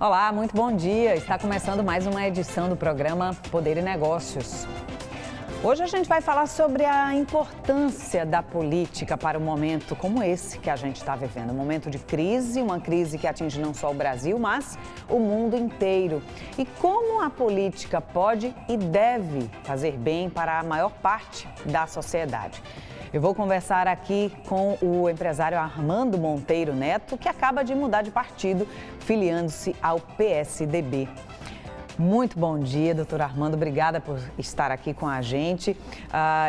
Olá, muito bom dia. Está começando mais uma edição do programa Poder e Negócios. Hoje a gente vai falar sobre a importância da política para um momento como esse que a gente está vivendo. Um momento de crise, uma crise que atinge não só o Brasil, mas o mundo inteiro. E como a política pode e deve fazer bem para a maior parte da sociedade. Eu vou conversar aqui com o empresário Armando Monteiro Neto, que acaba de mudar de partido, filiando-se ao PSDB. Muito bom dia, doutor Armando. Obrigada por estar aqui com a gente.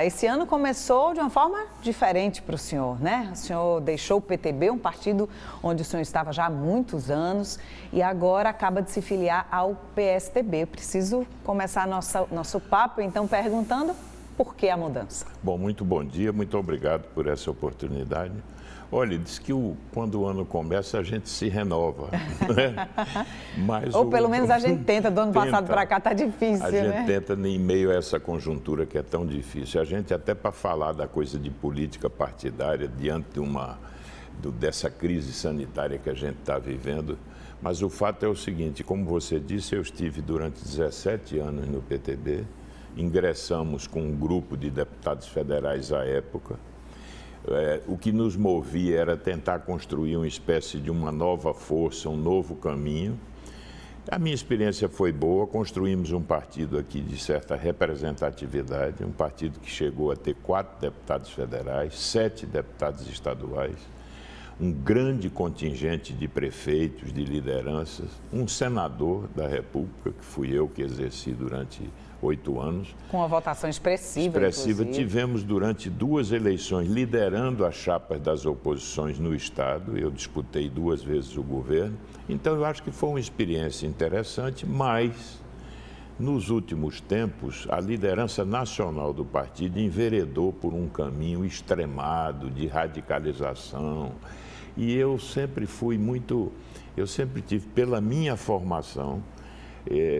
Esse ano começou de uma forma diferente para o senhor, né? O senhor deixou o PTB, um partido onde o senhor estava já há muitos anos, e agora acaba de se filiar ao PSDB. Eu preciso começar nosso papo, então, perguntando por que a mudança. Bom, muito bom dia, muito obrigado por essa oportunidade. Olha, diz que quando o ano começa a gente se renova, né? Mas ou pelo menos a gente tenta, do ano passado para cá está difícil, a né? A gente tenta em meio a essa conjuntura que é tão difícil. A gente até para falar da coisa de política partidária diante dessa crise sanitária que a gente está vivendo, mas o fato é o seguinte, como você disse, eu estive durante 17 anos no PTB, ingressamos com um grupo de deputados federais à época. O que nos movia era tentar construir uma espécie de uma nova força, um novo caminho. A minha experiência foi boa, construímos um partido aqui de certa representatividade, um partido que chegou a ter 4 deputados federais, 7 deputados estaduais, um grande contingente de prefeitos, de lideranças, um senador da República, que fui eu que exerci durante 8 anos. Com uma votação expressiva, inclusive. Tivemos durante 2 eleições liderando as chapas das oposições no Estado. Eu disputei 2 vezes o governo. Então, eu acho que foi uma experiência interessante, mas nos últimos tempos, a liderança nacional do partido enveredou por um caminho extremado de radicalização. E eu sempre tive, pela minha formação,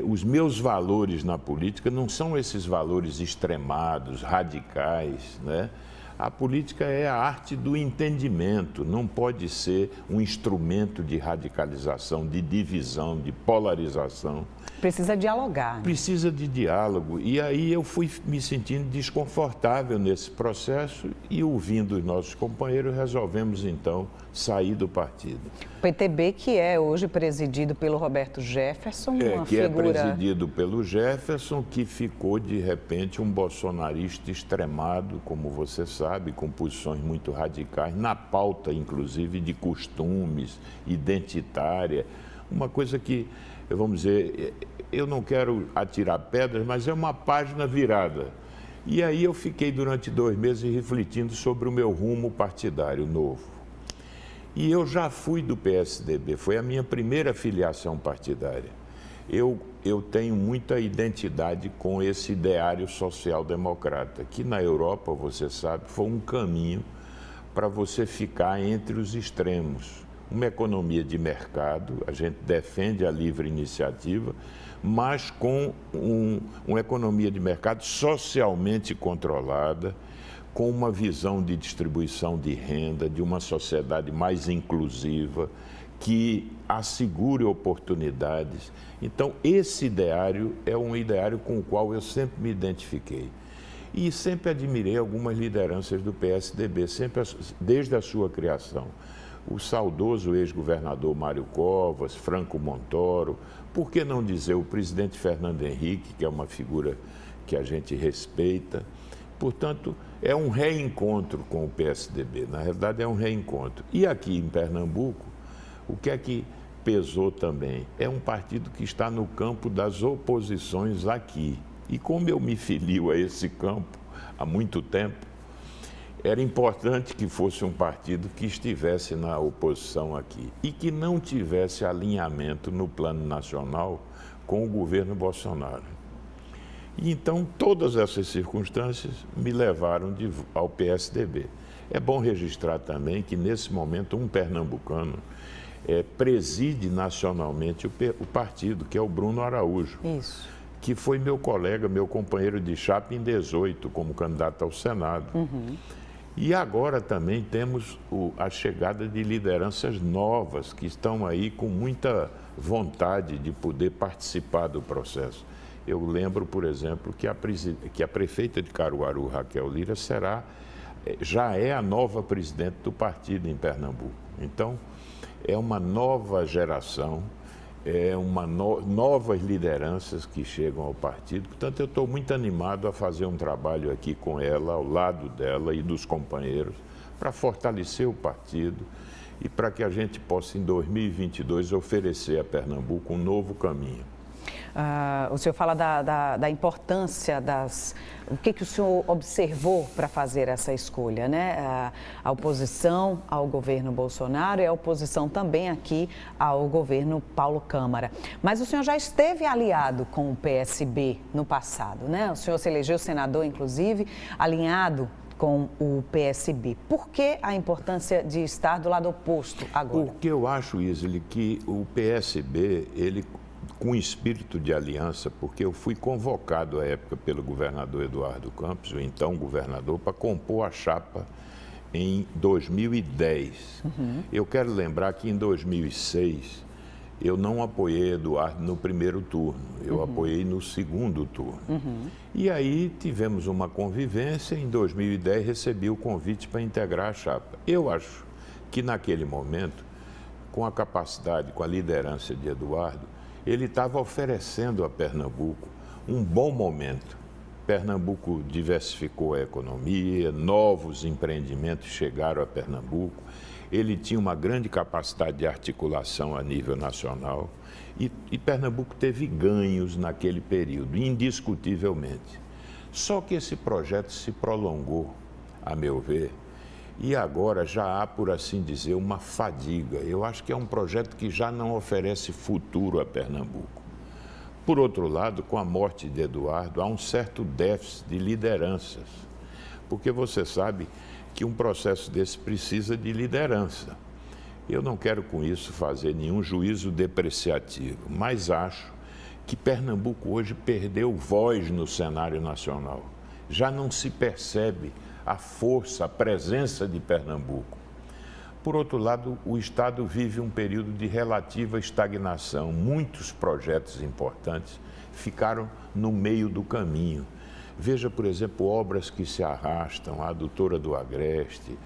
os meus valores na política não são esses valores extremados, radicais, né? A política é a arte do entendimento, não pode ser um instrumento de radicalização, de divisão, de polarização. Precisa dialogar. Né? Precisa de diálogo. E aí eu fui me sentindo desconfortável nesse processo e, ouvindo os nossos companheiros, resolvemos então sair do partido. O PTB, que é hoje presidido pelo Roberto Jefferson, uma que figura... é presidido pelo Jefferson, que ficou de repente um bolsonarista extremado, como você sabe, com posições muito radicais, na pauta inclusive de costumes, identitária, uma coisa que, vamos dizer, eu não quero atirar pedras, mas é uma página virada. E aí eu fiquei durante 2 meses refletindo sobre o meu rumo partidário novo. E eu já fui do PSDB, foi a minha primeira filiação partidária. Eu tenho muita identidade com esse ideário social-democrata, que na Europa, você sabe, foi um caminho para você ficar entre os extremos. Uma economia de mercado, a gente defende a livre iniciativa, mas com uma economia de mercado socialmente controlada, com uma visão de distribuição de renda, de uma sociedade mais inclusiva, que assegure oportunidades. Então, esse ideário é um ideário com o qual eu sempre me identifiquei. E sempre admirei algumas lideranças do PSDB, sempre desde a sua criação. O saudoso ex-governador Mário Covas, Franco Montoro, por que não dizer o presidente Fernando Henrique, que é uma figura que a gente respeita. Portanto, é um reencontro com o PSDB, na realidade é um reencontro. E aqui em Pernambuco, o que é que pesou também? É um partido que está no campo das oposições aqui. E como eu me filio a esse campo há muito tempo, era importante que fosse um partido que estivesse na oposição aqui e que não tivesse alinhamento no plano nacional com o governo Bolsonaro. E então, todas essas circunstâncias me levaram ao PSDB. É bom registrar também que, nesse momento, um pernambucano preside nacionalmente o partido, que é o Bruno Araújo. Isso. Que foi meu colega, meu companheiro de chapa em 18, como candidato ao Senado. Uhum. E agora também temos a chegada de lideranças novas que estão aí com muita vontade de poder participar do processo. Eu lembro, por exemplo, que a prefeita de Caruaru, Raquel Lira, já é a nova presidente do partido em Pernambuco. Então, é uma nova geração, novas lideranças que chegam ao partido. Portanto, eu estou muito animado a fazer um trabalho aqui com ela, ao lado dela e dos companheiros, para fortalecer o partido e para que a gente possa, em 2022, oferecer a Pernambuco um novo caminho. O senhor fala da importância o que o senhor observou para fazer essa escolha, né? A oposição ao governo Bolsonaro e a oposição também aqui ao governo Paulo Câmara. Mas o senhor já esteve aliado com o PSB no passado, né? O senhor se elegeu senador, inclusive, alinhado com o PSB. Por que a importância de estar do lado oposto agora? Porque eu acho, Iseli, que o PSB, ele com espírito de aliança, porque eu fui convocado à época pelo governador Eduardo Campos, o então governador, para compor a chapa em 2010. Eu quero lembrar que em 2006 eu não apoiei Eduardo no primeiro turno, eu apoiei no segundo turno. E aí tivemos uma convivência, em 2010 recebi o convite para integrar a chapa. Eu acho que naquele momento, com a capacidade, com a liderança de Eduardo, ele estava oferecendo a Pernambuco um bom momento. Pernambuco diversificou a economia, novos empreendimentos chegaram a Pernambuco, ele tinha uma grande capacidade de articulação a nível nacional e Pernambuco teve ganhos naquele período, indiscutivelmente. Só que esse projeto se prolongou, a meu ver, e agora já há, por assim dizer, uma fadiga. Eu acho que é um projeto que já não oferece futuro a Pernambuco. Por outro lado, com a morte de Eduardo, há um certo déficit de lideranças, porque você sabe que um processo desse precisa de liderança. Eu não quero com isso fazer nenhum juízo depreciativo, mas acho que Pernambuco hoje perdeu voz no cenário nacional. Já não se percebe a força, a presença de Pernambuco. Por outro lado, o Estado vive um período de relativa estagnação. Muitos projetos importantes ficaram no meio do caminho. Veja, por exemplo, obras que se arrastam, a Adutora do Agreste,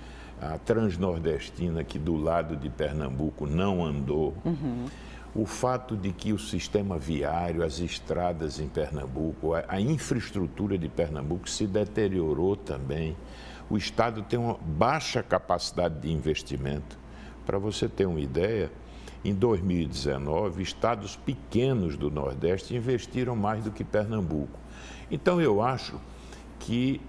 a Transnordestina, que do lado de Pernambuco não andou. O fato de que o sistema viário, as estradas em Pernambuco, a infraestrutura de Pernambuco se deteriorou também. O Estado tem uma baixa capacidade de investimento. Para você ter uma ideia, em 2019, estados pequenos do Nordeste investiram mais do que Pernambuco. Então, eu acho que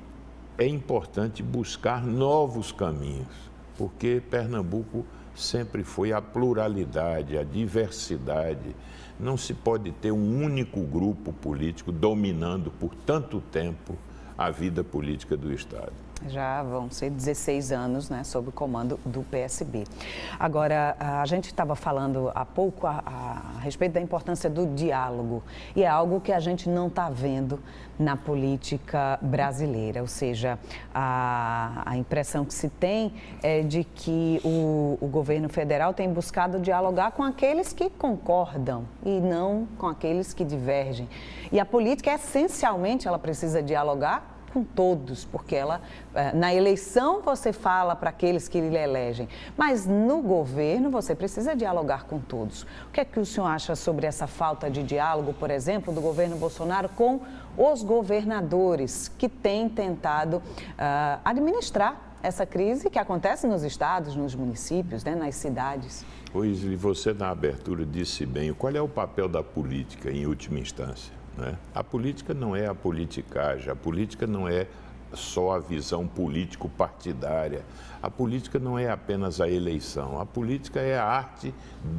é importante buscar novos caminhos, porque Pernambuco sempre foi a pluralidade, a diversidade. Não se pode ter um único grupo político dominando por tanto tempo a vida política do Estado. Já vão ser 16 anos, né, sob o comando do PSB. Agora, a gente estava falando há pouco a respeito da importância do diálogo, e é algo que a gente não está vendo na política brasileira, ou seja, a impressão que se tem é de que o governo federal tem buscado dialogar com aqueles que concordam e não com aqueles que divergem. E a política, essencialmente, ela precisa dialogar com todos, porque na eleição você fala para aqueles que lhe elegem, mas no governo você precisa dialogar com todos. O que é que o senhor acha sobre essa falta de diálogo, por exemplo, do governo Bolsonaro com os governadores que têm tentado administrar essa crise que acontece nos estados, nos municípios, né, nas cidades? Pois, e você na abertura disse bem, qual é o papel da política em última instância? Né? A política não é a politicagem, a política não é só a visão político-partidária, a política não é apenas a eleição, a política é a arte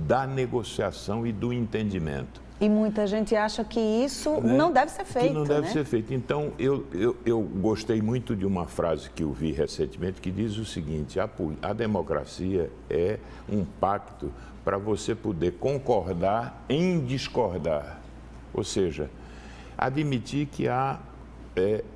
da negociação e do entendimento. E muita gente acha que isso não deve ser feito. Que não deve ser feito. Então, eu gostei muito de uma frase que eu vi recentemente que diz o seguinte: a democracia é um pacto para você poder concordar em discordar. Ou seja, admitir que há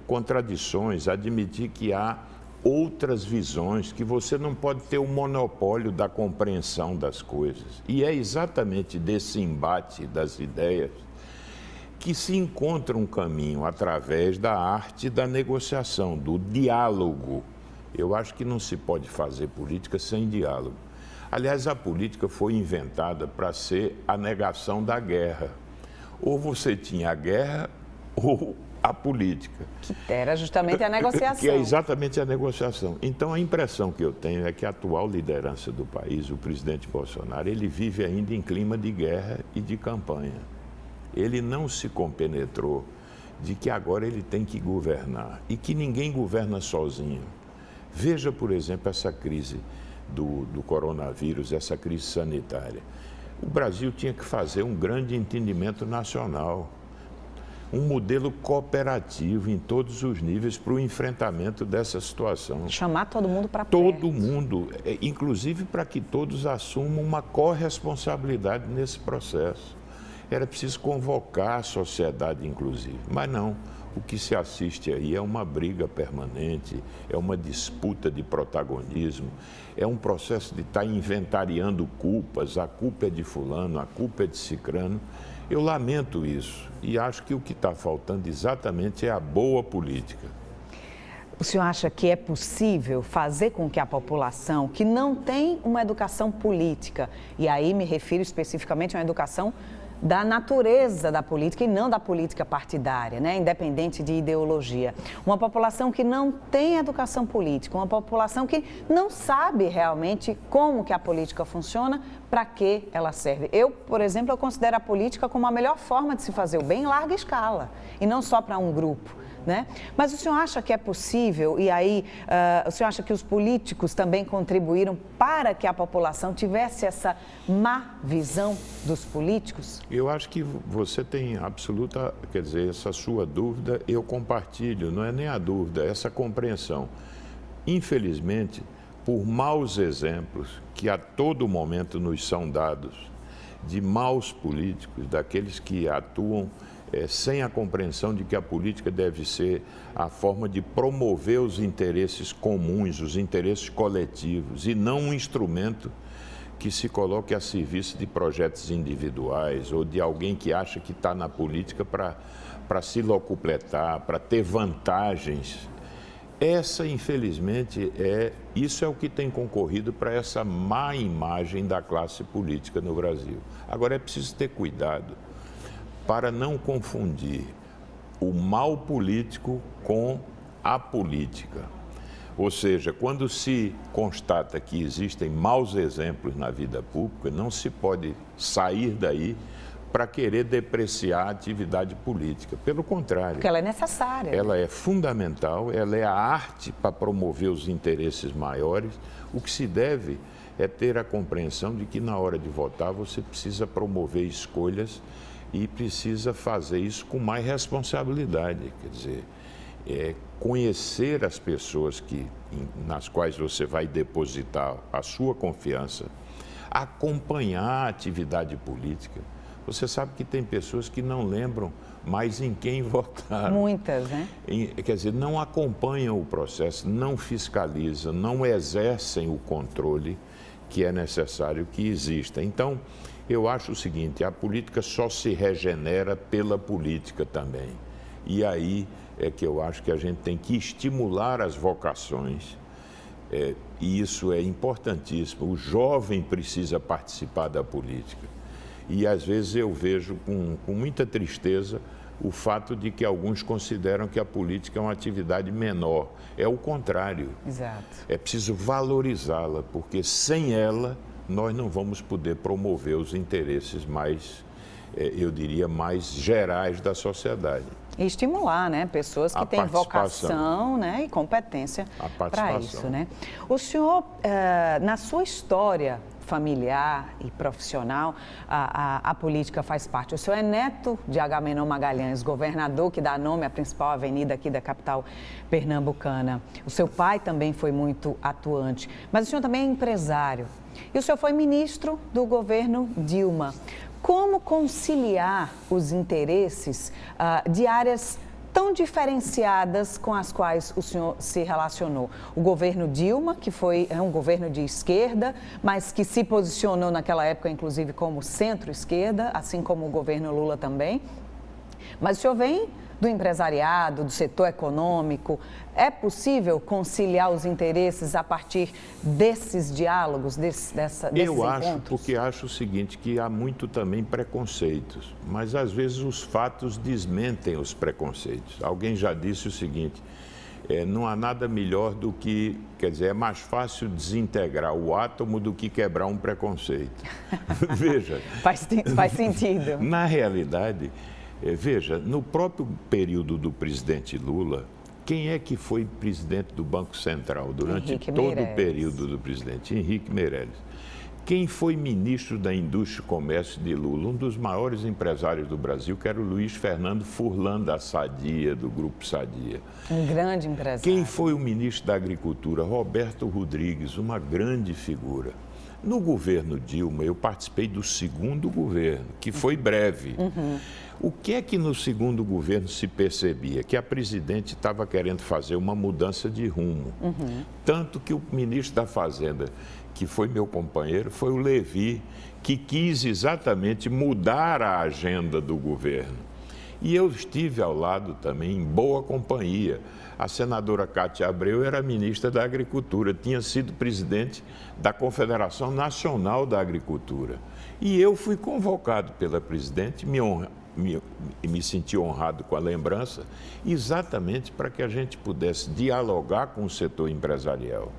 contradições, admitir que há outras visões, que você não pode ter o monopólio da compreensão das coisas. E é exatamente desse embate das ideias que se encontra um caminho através da arte da negociação, do diálogo. Eu acho que não se pode fazer política sem diálogo. Aliás, a política foi inventada para ser a negação da guerra. Ou você tinha a guerra ou a política. Que era justamente a negociação. Que é exatamente a negociação. Então, a impressão que eu tenho é que a atual liderança do país, o presidente Bolsonaro, ele vive ainda em clima de guerra e de campanha. Ele não se compenetrou de que agora ele tem que governar e que ninguém governa sozinho. Veja, por exemplo, essa crise do coronavírus, essa crise sanitária. O Brasil tinha que fazer um grande entendimento nacional, um modelo cooperativo em todos os níveis para o enfrentamento dessa situação. Chamar todo mundo para perto. Todo mundo, inclusive para que todos assumam uma corresponsabilidade nesse processo. Era preciso convocar a sociedade, inclusive, mas não. O que se assiste aí é uma briga permanente, é uma disputa de protagonismo, é um processo de estar inventariando culpas, a culpa é de fulano, a culpa é de cicrano. Eu lamento isso e acho que o que está faltando exatamente é a boa política. O senhor acha que é possível fazer com que a população que não tem uma educação política, e aí me refiro especificamente a uma educação da natureza da política e não da política partidária, né? Independente de ideologia. Uma população que não tem educação política, uma população que não sabe realmente como que a política funciona, para que ela serve. Eu, por exemplo, eu considero a política como a melhor forma de se fazer o bem em larga escala e não só para um grupo. Né? Mas o senhor acha que é possível, e aí o senhor acha que os políticos também contribuíram para que a população tivesse essa má visão dos políticos? Eu acho que você tem absoluta, quer dizer, essa sua dúvida eu compartilho, não é nem a dúvida, é essa compreensão. Infelizmente, por maus exemplos que a todo momento nos são dados, de maus políticos, daqueles que atuam sem a compreensão de que a política deve ser a forma de promover os interesses comuns, os interesses coletivos, e não um instrumento que se coloque a serviço de projetos individuais ou de alguém que acha que está na política para se locupletar, para ter vantagens. Essa, infelizmente, isso é o que tem concorrido para essa má imagem da classe política no Brasil. Agora, é preciso ter cuidado para não confundir o mal político com a política. Ou seja, quando se constata que existem maus exemplos na vida pública, não se pode sair daí para querer depreciar a atividade política. Pelo contrário. Porque ela é necessária. Ela é fundamental, ela é a arte para promover os interesses maiores. O que se deve é ter a compreensão de que na hora de votar você precisa promover escolhas e precisa fazer isso com mais responsabilidade, quer dizer, conhecer as pessoas nas quais você vai depositar a sua confiança, acompanhar a atividade política. Você sabe que tem pessoas que não lembram mais em quem votaram. Muitas, né? Quer dizer, não acompanham o processo, não fiscalizam, não exercem o controle que é necessário que exista. Então, eu acho o seguinte, a política só se regenera pela política também. E aí é que eu acho que a gente tem que estimular as vocações, e isso é importantíssimo. O jovem precisa participar da política. E às vezes eu vejo com muita tristeza o fato de que alguns consideram que a política é uma atividade menor. É o contrário. Exato. É preciso valorizá-la, porque sem ela nós não vamos poder promover os interesses mais, eu diria, mais gerais da sociedade. E estimular, né, pessoas que têm vocação, né, e competência para isso, né? O senhor, na sua história familiar e profissional, a política faz parte. O senhor é neto de Agamenon Magalhães, governador que dá nome à principal avenida aqui da capital pernambucana. O seu pai também foi muito atuante, mas o senhor também é empresário. E o senhor foi ministro do governo Dilma. Como conciliar os interesses de áreas tão diferenciadas com as quais o senhor se relacionou? O governo Dilma, que foi um governo de esquerda, mas que se posicionou naquela época, inclusive, como centro-esquerda, assim como o governo Lula também. Mas o senhor vem do empresariado, do setor econômico. É possível conciliar os interesses a partir desses diálogos, desses encontros? Eu acho, porque acho o seguinte, que há muito também preconceitos, mas às vezes os fatos desmentem os preconceitos. Alguém já disse o seguinte, não há nada melhor do que, quer dizer, é mais fácil desintegrar o átomo do que quebrar um preconceito. Veja. Faz sentido. Na realidade, veja, no próprio período do presidente Lula, quem é que foi presidente do Banco Central durante todo o período do presidente? Henrique Meirelles. Quem foi ministro da Indústria e Comércio de Lula? Um dos maiores empresários do Brasil, que era o Luiz Fernando Furlan da Sadia, do Grupo Sadia. Um grande empresário. Quem foi o ministro da Agricultura? Roberto Rodrigues, uma grande figura. No governo Dilma, eu participei do segundo governo, que foi breve. O que é que no segundo governo se percebia? Que a presidente estava querendo fazer uma mudança de rumo. Tanto que o ministro da Fazenda, que foi meu companheiro, foi o Levi, que quis exatamente mudar a agenda do governo. E eu estive ao lado também em boa companhia. A senadora Cátia Abreu era ministra da Agricultura, tinha sido presidente da Confederação Nacional da Agricultura. E eu fui convocado pela presidente, me senti honrado com a lembrança, exatamente para que a gente pudesse dialogar com o setor empresarial.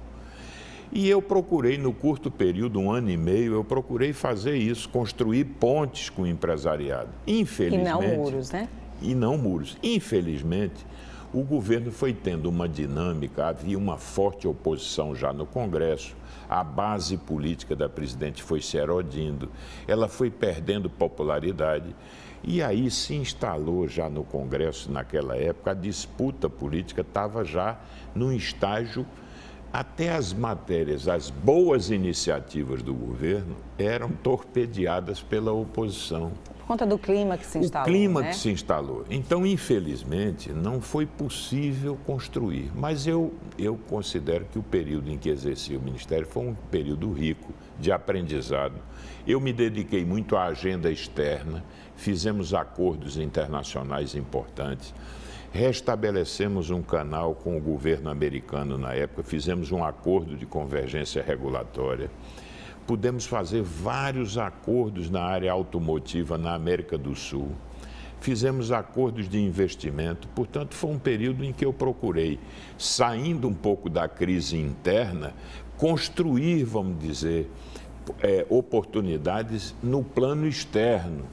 E eu procurei, no curto período, 1 ano e meio, eu procurei fazer isso, construir pontes com o empresariado. Infelizmente... E não muros, né? E não muros. Infelizmente, o governo foi tendo uma dinâmica, havia uma forte oposição já no Congresso, a base política da presidente foi se erodindo, ela foi perdendo popularidade, e aí se instalou já no Congresso, naquela época, a disputa política estava já num estágio. Até as matérias, as boas iniciativas do governo eram torpedeadas pela oposição. Por conta do clima que se instalou, O clima que se instalou. Então, infelizmente, não foi possível construir. Mas eu considero que o período em que exerci o Ministério foi um período rico de aprendizado. Eu me dediquei muito à agenda externa, fizemos acordos internacionais importantes. Restabelecemos um canal com o governo americano na época, fizemos um acordo de convergência regulatória. Pudemos fazer vários acordos na área automotiva na América do Sul. Fizemos acordos de investimento. Portanto, foi um período em que eu procurei, saindo um pouco da crise interna, construir, vamos dizer, oportunidades no plano externo.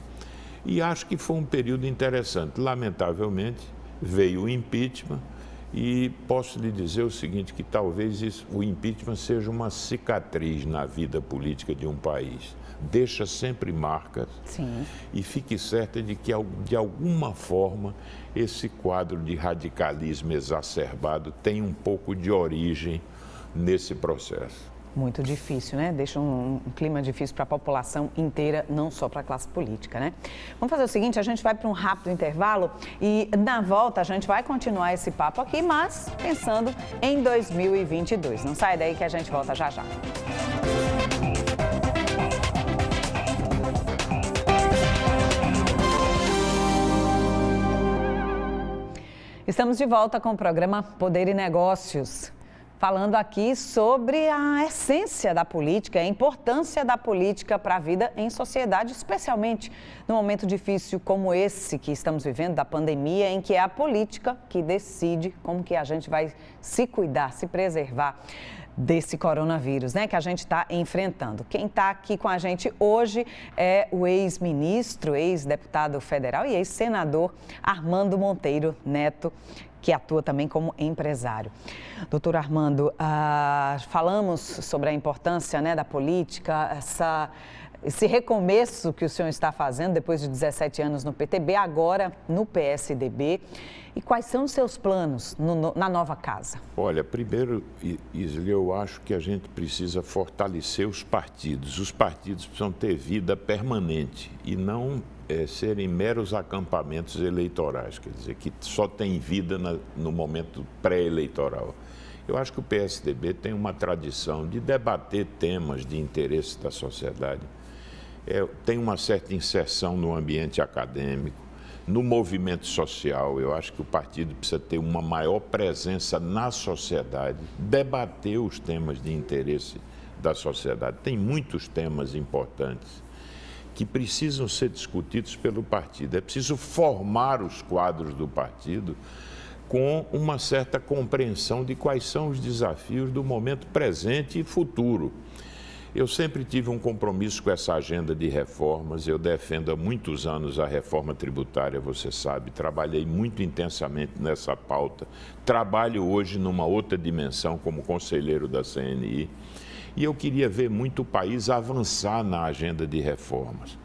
E acho que foi um período interessante. Lamentavelmente, veio o impeachment e posso lhe dizer o seguinte, que talvez o impeachment seja uma cicatriz na vida política de um país. Deixa sempre marcas. Sim. E fique certa de que, de alguma forma, esse quadro de radicalismo exacerbado tem um pouco de origem nesse processo. Muito difícil, né? Deixa um clima difícil para a população inteira, não só para a classe política, né? Vamos fazer o seguinte, a gente vai para um rápido intervalo e na volta a gente vai continuar esse papo aqui, mas pensando em 2022. Não sai daí que a gente volta já já. Estamos de volta com o programa Poder e Negócios. Falando aqui sobre a essência da política, a importância da política para a vida em sociedade, especialmente num momento difícil como esse que estamos vivendo, da pandemia, em que é a política que decide como que a gente vai se cuidar, se preservar desse coronavírus, né, que a gente está enfrentando. Quem está aqui com a gente hoje é o ex-ministro, ex-deputado federal e ex-senador Armando Monteiro Neto, que atua também como empresário. Doutor Armando, falamos sobre a importância, né, da política, esse recomeço que o senhor está fazendo depois de 17 anos no PTB, agora no PSDB. E quais são os seus planos na nova casa? Olha, primeiro, Isli, eu acho que a gente precisa fortalecer os partidos. Os partidos precisam ter vida permanente e não serem meros acampamentos eleitorais, quer dizer, que só tem vida no momento pré-eleitoral. Eu acho que o PSDB tem uma tradição de debater temas de interesse da sociedade, tem uma certa inserção no ambiente acadêmico, no movimento social. Eu acho que o partido precisa ter uma maior presença na sociedade, debater os temas de interesse da sociedade. Tem muitos temas importantes que precisam ser discutidos pelo partido. É preciso formar os quadros do partido com uma certa compreensão de quais são os desafios do momento presente e futuro. Eu sempre tive um compromisso com essa agenda de reformas. Eu defendo há muitos anos a reforma tributária, você sabe. Trabalhei muito intensamente nessa pauta. Trabalho hoje numa outra dimensão como conselheiro da CNI. E eu queria ver muito o país avançar na agenda de reformas.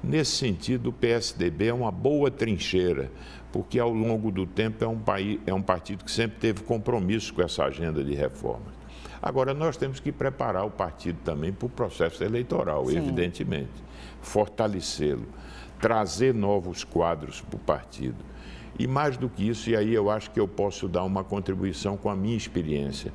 Nesse sentido, o PSDB é uma boa trincheira, porque ao longo do tempo é um partido que sempre teve compromisso com essa agenda de reformas. Agora, nós temos que preparar o partido também para o processo eleitoral, Sim. evidentemente. Fortalecê-lo, trazer novos quadros para o partido. E mais do que isso, e aí eu acho que eu posso dar uma contribuição com a minha experiência,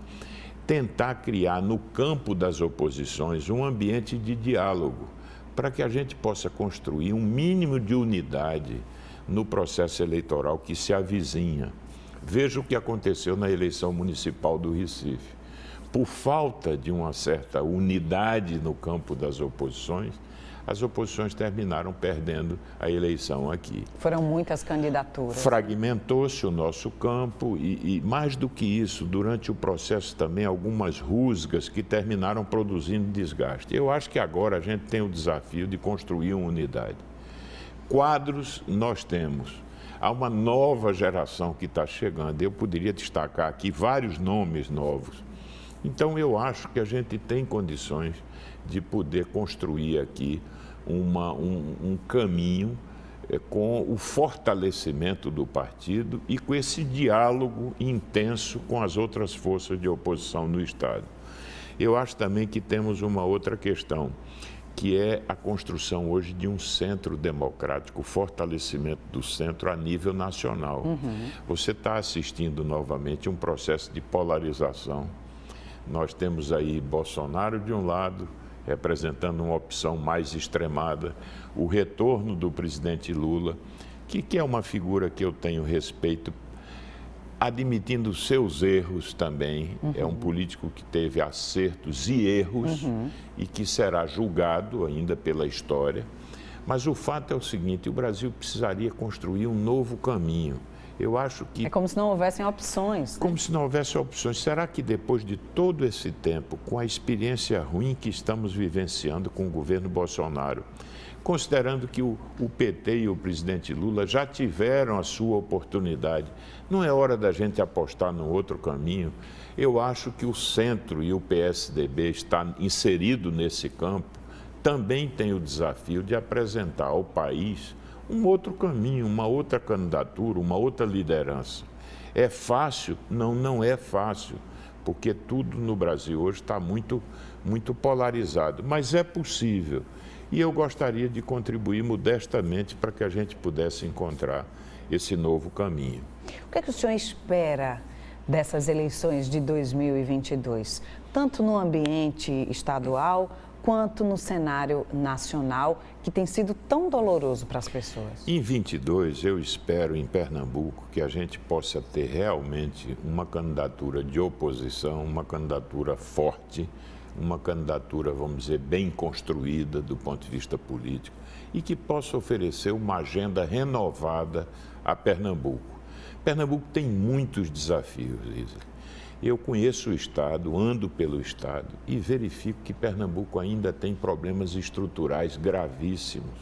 tentar criar no campo das oposições um ambiente de diálogo, para que a gente possa construir um mínimo de unidade no processo eleitoral que se avizinha. Veja o que aconteceu na eleição municipal do Recife. Por falta de uma certa unidade no campo das oposições, as oposições terminaram perdendo a eleição aqui. Foram muitas candidaturas. Fragmentou-se o nosso campo e, mais do que isso, durante o processo também, algumas rusgas que terminaram produzindo desgaste. Eu acho que agora a gente tem o desafio de construir uma unidade. Quadros nós temos. Há uma nova geração que está chegando. Eu poderia destacar aqui vários nomes novos. Então, eu acho que a gente tem condições de poder construir aqui um caminho com o fortalecimento do partido e com esse diálogo intenso com as outras forças de oposição no Estado. Eu acho também que temos uma outra questão, que é a construção hoje de um centro democrático, o fortalecimento do centro a nível nacional. Você está assistindo novamente um processo de polarização. Nós temos aí Bolsonaro de um lado, representando uma opção mais extremada, o retorno do presidente Lula, que é uma figura que eu tenho respeito, admitindo seus erros também. É um político que teve acertos e erros e que será julgado ainda pela história. Mas o fato é o seguinte, o Brasil precisaria construir um novo caminho. Eu acho que... É como se não houvessem opções. Como se não houvesse opções. Será que depois de todo esse tempo, com a experiência ruim que estamos vivenciando com o governo Bolsonaro, considerando que o PT e o presidente Lula já tiveram a sua oportunidade, não é hora da gente apostar no outro caminho? Eu acho que o Centro e o PSDB está inserido nesse campo, também tem o desafio de apresentar ao país um outro caminho, uma outra candidatura, uma outra liderança. É fácil? Não, não é fácil, porque tudo no Brasil hoje está muito polarizado, mas é possível. E eu gostaria de contribuir modestamente para que a gente pudesse encontrar esse novo caminho. O que é que o senhor espera dessas eleições de 2022, tanto no ambiente estadual quanto no cenário nacional, que tem sido tão doloroso para as pessoas? Em 22, eu espero em Pernambuco que a gente possa ter realmente uma candidatura de oposição, uma candidatura forte, uma candidatura, vamos dizer, bem construída do ponto de vista político e que possa oferecer uma agenda renovada a Pernambuco. Pernambuco tem muitos desafios, Isa. Eu conheço o Estado, ando pelo Estado e verifico que Pernambuco ainda tem problemas estruturais gravíssimos.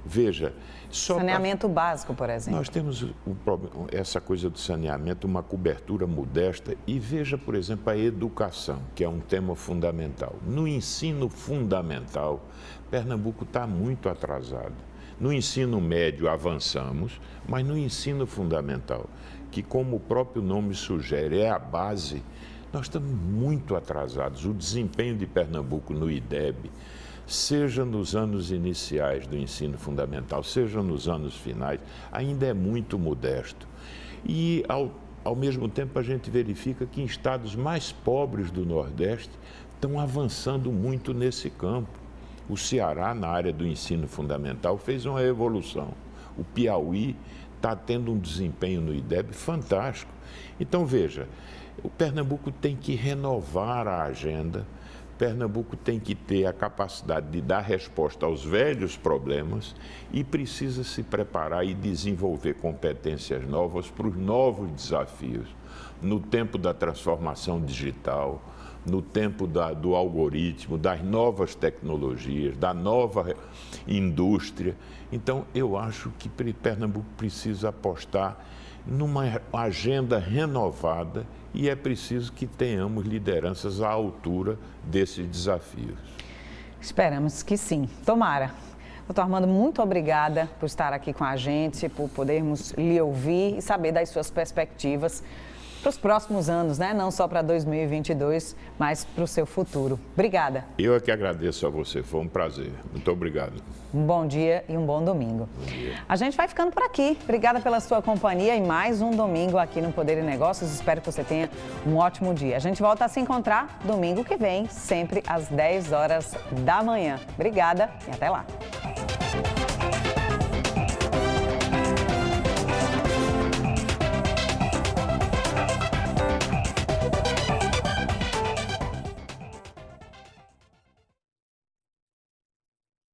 Veja, saneamento básico, por exemplo. Nós temos essa coisa do saneamento, uma cobertura modesta. E veja, por exemplo, a educação, que é um tema fundamental. No ensino fundamental, Pernambuco está muito atrasado. No ensino médio avançamos, mas no ensino fundamental, que como o próprio nome sugere, é a base, nós estamos muito atrasados. O desempenho de Pernambuco no IDEB, seja nos anos iniciais do ensino fundamental, seja nos anos finais, ainda é muito modesto. E, ao mesmo tempo, a gente verifica que em estados mais pobres do Nordeste estão avançando muito nesse campo. O Ceará, na área do ensino fundamental, fez uma evolução. O Piauí está tendo um desempenho no IDEB fantástico. Então, veja, o Pernambuco tem que renovar a agenda, Pernambuco tem que ter a capacidade de dar resposta aos velhos problemas e precisa se preparar e desenvolver competências novas para os novos desafios. No tempo da transformação digital, no tempo do algoritmo, das novas tecnologias, da nova indústria. Então, eu acho que Pernambuco precisa apostar numa agenda renovada e é preciso que tenhamos lideranças à altura desses desafios. Esperamos que sim. Tomara. Doutor Armando, muito obrigada por estar aqui com a gente, por podermos lhe ouvir e saber das suas perspectivas para os próximos anos, né? Não só para 2022, mas para o seu futuro. Obrigada. Eu é que agradeço a você, foi um prazer. Muito obrigado. Um bom dia e um bom domingo. Bom dia. A gente vai ficando por aqui. Obrigada pela sua companhia e mais um domingo aqui no Poder e Negócios. Espero que você tenha um ótimo dia. A gente volta a se encontrar domingo que vem, sempre às 10 horas da manhã. Obrigada e até lá.